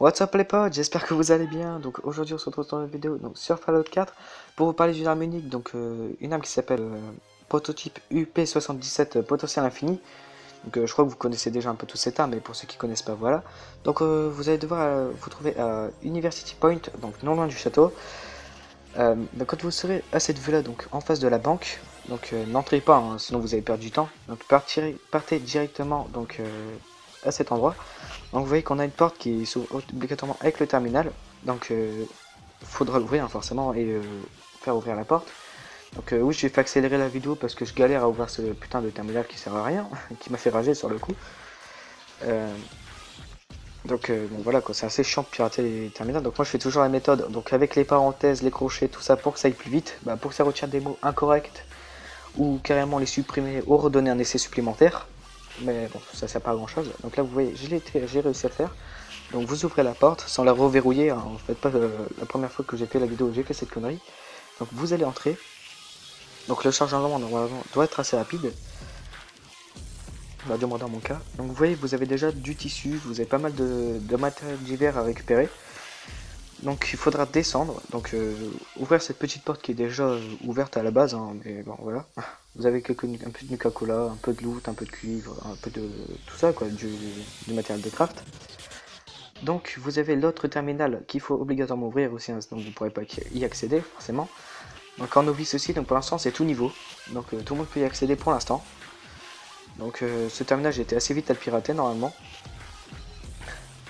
What's up les potes, j'espère que vous allez bien. Donc aujourd'hui on se retrouve dans la vidéo donc, sur Fallout 4 pour vous parler d'une arme unique, donc une arme qui s'appelle prototype UP77 potentiel infini. Donc je crois que vous connaissez déjà un peu toute cette arme, mais pour ceux qui connaissent pas, voilà. Donc vous allez devoir vous trouver à University Point, donc non loin du château. Donc quand vous serez à cette vue là, donc en face de la banque, donc n'entrez pas, hein, sinon vous avez perdu du temps. Donc partez directement donc à cet endroit. Donc vous voyez qu'on a une porte qui s'ouvre obligatoirement avec le terminal. Donc il faudra l'ouvrir hein, forcément et faire ouvrir la porte. Donc oui, j'ai fait accélérer la vidéo parce que je galère à ouvrir ce putain de terminal qui sert à rien, qui m'a fait rager sur le coup. Bon voilà quoi, c'est assez chiant de pirater les terminals. Donc moi je fais toujours la méthode, donc avec les parenthèses, les crochets, tout ça pour que ça aille plus vite, pour que ça retire des mots incorrects ou carrément les supprimer ou redonner un essai supplémentaire. Mais bon, ça sert pas à grand chose. Donc là vous voyez, j'ai réussi à le faire. Donc vous ouvrez la porte sans la reverrouiller, hein. En fait pas la première fois que j'ai fait la vidéo j'ai fait cette connerie. Donc vous allez entrer. Donc le chargement normalement doit être assez rapide. Du moins dans mon cas. Donc vous voyez vous avez déjà du tissu, vous avez pas mal de matériel divers à récupérer. Donc il faudra descendre, donc ouvrir cette petite porte qui est déjà ouverte à la base, hein, mais bon voilà. Vous avez un peu de Nuka-Cola, un peu de loot, un peu de cuivre, un peu de tout ça quoi, du matériel de craft. Donc vous avez l'autre terminal qu'il faut obligatoirement ouvrir aussi, hein, donc vous ne pourrez pas y accéder forcément. Donc en novice aussi, donc pour l'instant c'est tout niveau, donc tout le monde peut y accéder pour l'instant. Donc ce terminal j'ai été assez vite à le pirater normalement.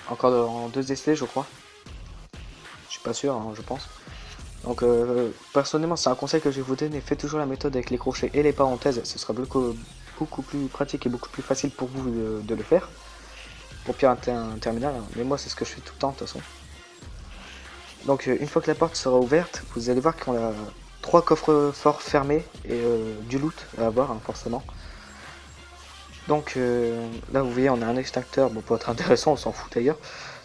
Encore en 2 essais je crois. Je suis pas sûr, hein, je pense. Donc personnellement c'est un conseil que je vais vous donner, faites toujours la méthode avec les crochets et les parenthèses, ce sera beaucoup plus pratique et beaucoup plus facile pour vous de le faire. Pour pirater un terminal, hein. Mais moi c'est ce que je fais tout le temps de toute façon. Donc une fois que la porte sera ouverte, vous allez voir qu'on a 3 coffres forts fermés et du loot à avoir hein, forcément. Donc là vous voyez on a un extincteur, bon pour être intéressant on s'en fout d'ailleurs.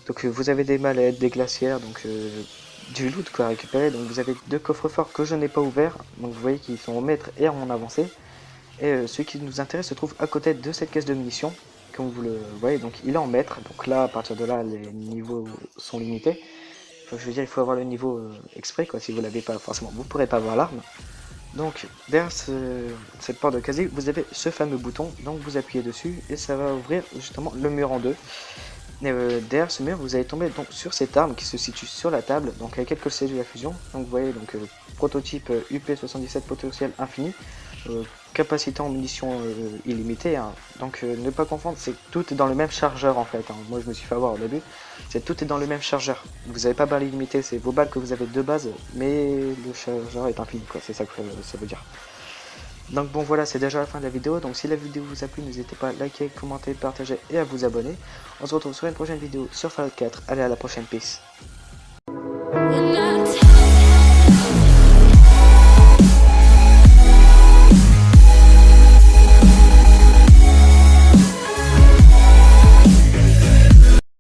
Donc vous avez des mallettes, des glacières, donc du loot quoi à récupérer. Donc vous avez 2 coffres forts que je n'ai pas ouverts, donc vous voyez qu'ils sont au maître et en avancée. Et celui qui nous intéresse se trouve à côté de cette caisse de munitions, comme vous le voyez, donc il est en maître, donc là à partir de là les niveaux sont limités. Enfin, je veux dire il faut avoir le niveau exprès quoi, si vous l'avez pas forcément vous pourrez pas avoir l'arme. Donc derrière cette porte de casier vous avez ce fameux bouton, donc vous appuyez dessus et ça va ouvrir justement le mur en deux. Et derrière ce mur vous allez tomber donc sur cette arme qui se situe sur la table, donc avec quelques cellules à fusion. Donc vous voyez donc prototype UP77 potentiel infini, capacitant munitions illimitées, hein. Donc ne pas confondre, c'est tout est dans le même chargeur en fait, hein. Moi je me suis fait avoir au début, c'est tout est dans le même chargeur. Vous n'avez pas balles illimitées, c'est vos balles que vous avez de base, mais le chargeur est infini quoi, c'est ça que ça veut dire. Donc bon voilà, c'est déjà la fin de la vidéo, donc si la vidéo vous a plu, n'hésitez pas à liker, commenter, partager et à vous abonner. On se retrouve sur une prochaine vidéo sur Fallout 4, allez à la prochaine, peace.